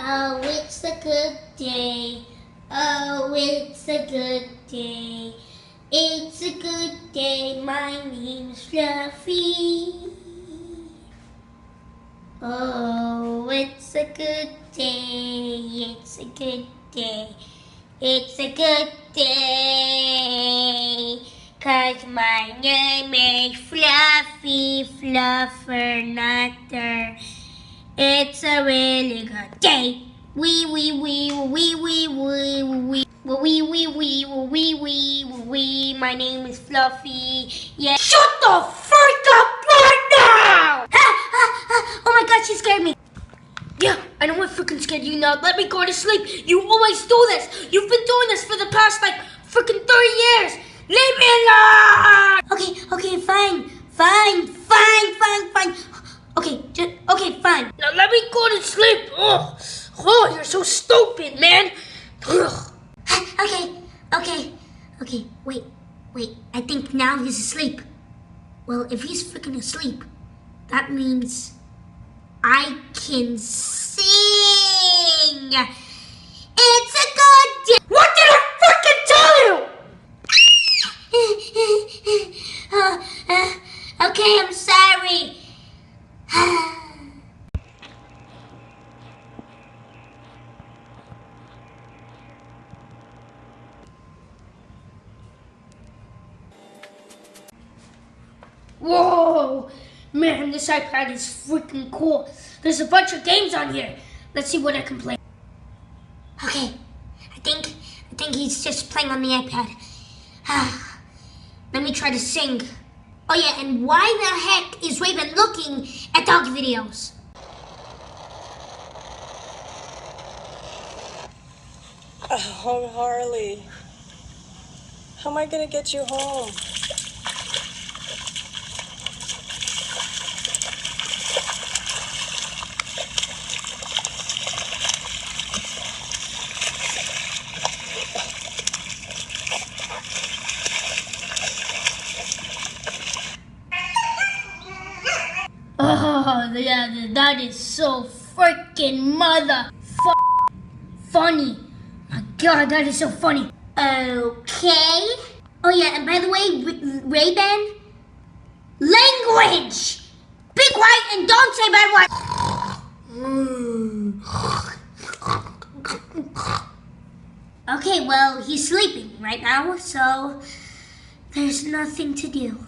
Oh, it's a good day. Oh, it's a good day. It's a good day. My name's Fluffy. Oh, it's a good day. It's a good day. It's a good day. 'Cause my name is Fluffy Fluffernutter. It's a really good day. Wee wee wee wee wee wee wee wee wee wee wee wee wee. My name is Fluffy. Yeah. Shut the freak up right now! Oh my God, she scared me. Yeah, I know I freaking scared you now. Let me go to sleep. You always do this. You've been doing this for the past like freaking 30 years. Leave me alone. Okay, fine. Okay, fine. Now let me go to sleep. Oh, you're so stupid, man. Okay, wait. I think now he's asleep. Well, if he's freaking asleep, that means I can sing. It's a good day. What did I freaking tell you? Okay, I'm sorry. Whoa! Man, this iPad is freaking cool. There's a bunch of games on here. Let's see what I can play. Okay, I think he's just playing on the iPad. Let me try to sing. Oh yeah, and why the heck is Raven looking at dog videos? Oh, Harley. How am I gonna get you home? Oh, yeah, that is so freaking funny. My God, that is so funny. Okay. Oh yeah, and by the way, Ray-Ban, language! Be quiet and don't say bad words. Okay, well, he's sleeping right now, so there's nothing to do.